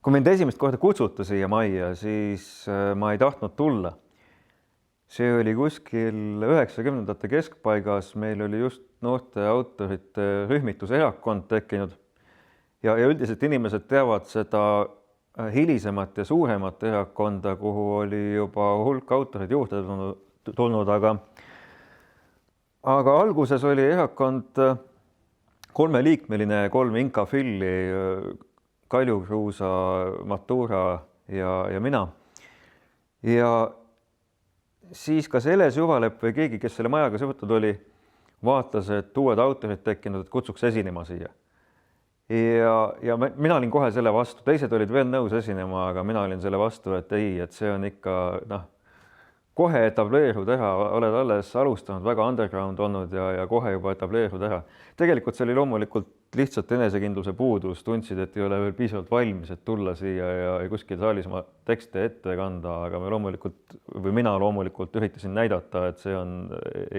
Kui mind esimest korda kutsuti siia majja, siis ma ei tahtnud tulla. See oli kuskil 90ndate keskpaigas, meil oli just noorte autorite rühmituserakond tekkinud ja üldiselt inimesed teavad seda hilisemat ja suuremat erakonda, kuhu oli juba hulk autorid juurde tulnud, aga alguses oli erakond kolmeliikmeline, 3 inkafilli, Kalju Kruusa, Matura ja mina. Ja siis ka Seles Juvalepp või keegi, kes selle majaga seotud oli, vaatas, et uued autorid tekkinud, et kutsuks esinema siia. Ja mina olin kohe selle vastu, teised olid veel nõus esinema, aga mina olin selle vastu, et ei, et see on ikka, kohe etableerud ära, oled alles alustanud, väga underground olnud ja kohe juba etableerud ära. Tegelikult see oli loomulikult lihtsalt enesekindluse puudus, tundsid, et ei ole veel piisavalt valmis, et tulla siia ja kuskil saalis oma tekste ette kanda, aga mina loomulikult üritasin näidata, et see on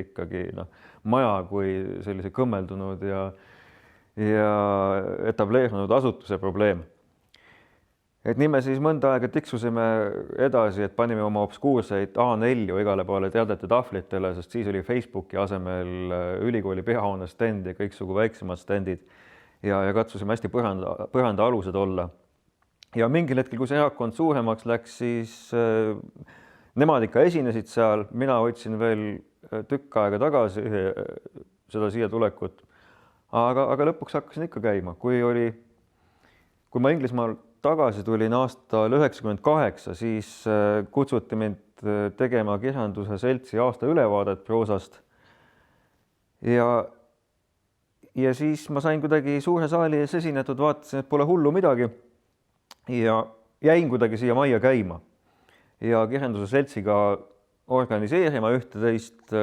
ikkagi maja kui sellise kõmmeldunud ja etableerunud asutuse probleem. Et nii me siis mõnda aega tiksusime edasi, et panime oma obskuurseid A4 igale poole teadete tahvlitele, sest siis oli Facebooki asemel ülikooli peahoone stend ja kõiksugu väiksemad stendid ja katsusime hästi põranda alused olla. Ja mingil hetkel, kui see erakond suuremaks läks, siis nemad ikka esinesid seal, mina võtsin veel tükk aega tagasi seda siia tulekut, aga lõpuks hakkasin ikka käima. Kui ma Inglismaal tagasi tulin aastal 98, siis kutsuti mind tegema kirjanduse seltsi aasta ülevaadet proosast. Ja siis ma sain kuidagi suure saali ees esinetud, vaatasin, et pole hullu midagi ja jäin kuidagi siia majja käima. Ja kirjanduse seltsiga organiseerima ühte-teist.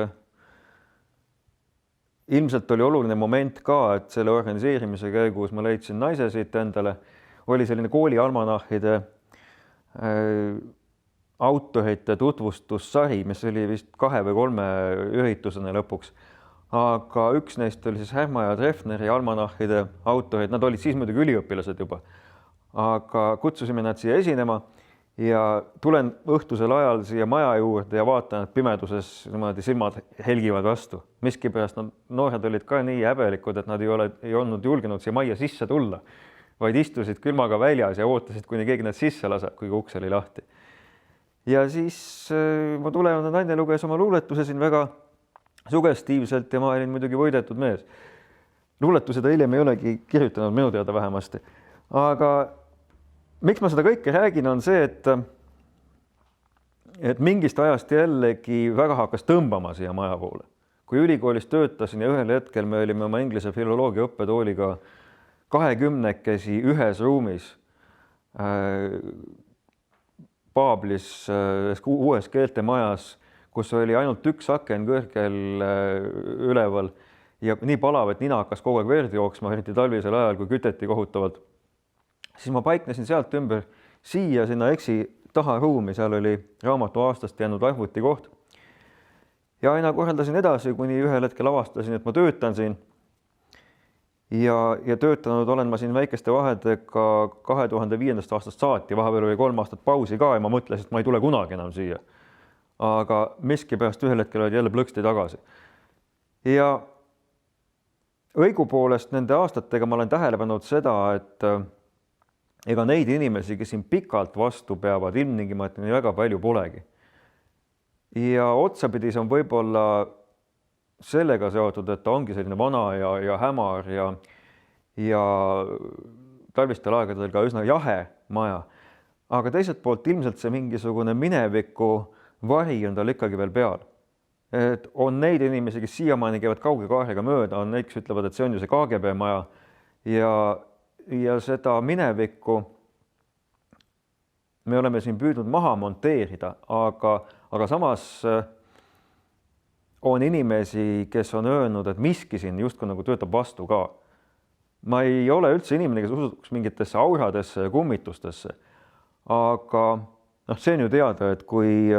Ilmselt oli oluline moment ka, et selle organiseerimise käigus ma leidsin naise siit endale. Oli selline kooli almanahide autorite tutvustussari, mis oli vist 2 või 3 üritusena lõpuks. Aga üks neist oli siis Härma ja Treffneri almanahide autorid, nad olid siis muidugi üliõpilased juba. Aga kutsusime nad siia esinema ja tulen õhtusel ajal siia maja juurde ja vaatan, et pimeduses niimoodi silmad helgivad vastu. Miskipärast noored olid ka nii häbelikud, et nad ei olnud julgenud siia majja sisse tulla, vaid istusid külmaga väljas ja ootasid, kuni keegi nad sisse laseb, kui uks oli lahti. Ja siis ma tulevane naine luges oma luuletuse siin väga sugestiivselt ja ma olin muidugi võidetud mees. Luuletused hiljem ei olegi kirjutanud minu teada vähemasti. Aga miks ma seda kõike räägin, on see, et mingist ajast jällegi väga hakkas tõmbama siia maja poole. Kui ülikoolis töötasin ja ühel hetkel me olime oma inglise filoloogia õppetooliga 20 ühes ruumis Paablis uues keeltemajas, kus oli ainult üks aken kõrgel üleval ja nii palav, et nina hakkas kogu aeg verd jooksma, eriti talvisel ajal, kui küteti kohutavalt. Siis ma paiknesin sealt ümber siia sinna EKSi taha ruumi, seal oli raamatu aastast jäänud arvuti koht. Ja aina korraldasin edasi, kuni ühel hetkel avastasin, et ma töötan siin. Ja töötanud olen ma siin väikeste vahedega 2005. aastast saati, vahepeal oli 3 aastat pausi ka ja ma mõtlesin, et ma ei tule kunagi enam siia. Aga miskipärast ühel hetkel olid jälle plõksti tagasi. Ja õigupoolest nende aastatega ma olen tähele pannud seda, et ega neid inimesi, kes siin pikalt vastu peavad, ilmtingimata nii väga palju polegi. Ja otsapidi see on võib-olla sellega seotud, et ta ongi selline vana ja hämar ja talvistel aegadel ka üsna jahe maja. Aga teiselt poolt ilmselt see mingisugune mineviku vari on tal ikkagi veel peal. Et on neid inimesi, kes siiamaani käivad kauge kaarega mööda, on neid, kes ütlevad, et see on ju see KGB maja ja seda minevikku me oleme siin püüdnud maha monteerida, aga samas on inimesi, kes on öelnud, et miski siin justkui nagu töötab vastu ka. Ma ei ole üldse inimene, kes usuks mingitesse auradesse ja kummitustesse, aga see on ju teada, et kui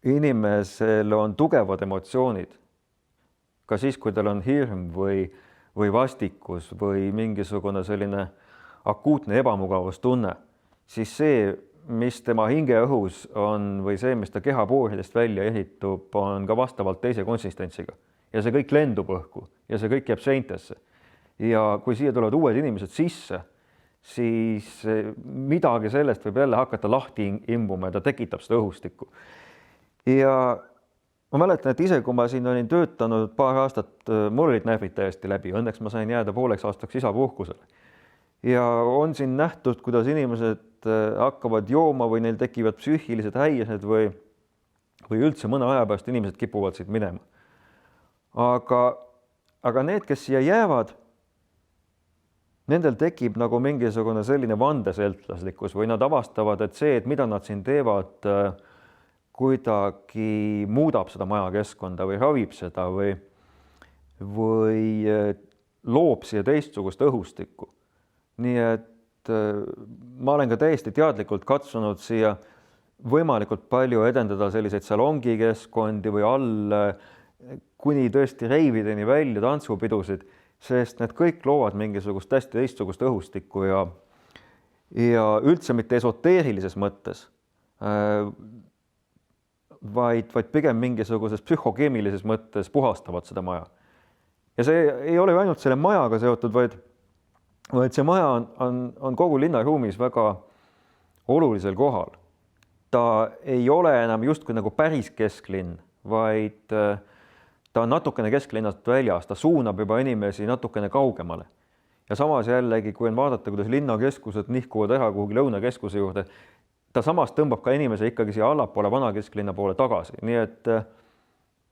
inimesel on tugevad emotsioonid, ka siis, kui tal on hirm või vastikus või mingisugune selline akuutne ebamugavustunne, siis see, mis tema hingeõhus on või see, mis ta kehapuuridest välja ehitub, on ka vastavalt teise konsistentsiga ja see kõik lendub õhku ja see kõik jääb seintesse. Ja kui siia tulevad uued inimesed sisse, siis midagi sellest võib jälle hakata lahti imbuma ja ta tekitab seda õhustikku. Ja ma mäletan, et ise, kui ma siin olin töötanud paar aastat, mul olid närvid täiesti läbi, õnneks ma sain jääda pooleks aastaks isapuhkusele. Ja on siin nähtud, kuidas inimesed hakkavad jooma või neil tekivad psüühilised häired või üldse mõne aja pärast inimesed kipuvad siit minema. Aga need, kes siia jäävad, nendel tekib nagu mingisugune selline vandeseltlaslikkus või nad avastavad, et see, et mida nad siin teevad, kuidagi muudab seda majakeskkonda või ravib seda või loob siia teistsugust õhustikku. Nii et ma olen ka täiesti teadlikult katsunud siia võimalikult palju edendada selliseid salongikeskkondi või kuni tõesti reivideni välja tantsupidusid, sest need kõik loovad mingisugust hästi teistsugust õhustikku ja üldse mitte esoteerilises mõttes, vaid pigem mingisuguses psühhokeemilises mõttes puhastavad seda maja. Ja see ei ole ju ainult selle majaga seotud, vaid see maja on kogu linnaruumis väga olulisel kohal. Ta ei ole enam justkui nagu päris kesklinn, vaid ta on natukene kesklinnast väljas, ta suunab juba inimesi natukene kaugemale. Ja samas jällegi, kui on vaadata, kuidas linnakeskused nihkuvad ära kuhugi lõunakeskuse juurde, ta samas tõmbab ka inimese ikkagi siia allapoole vana kesklinna poole tagasi. Nii et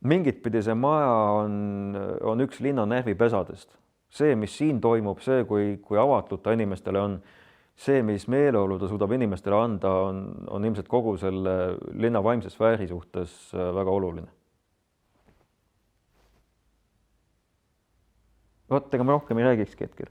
mingit pidi see maja on üks linna närvipesadest. See, mis siin toimub, see, kui avatud ta inimestele on, see, mis meeleolu ta suudab inimestele anda, on ilmselt kogu selle linna vaimse sfääri suhtes väga oluline. Vot, ega ma rohkem ei räägikski hetkel.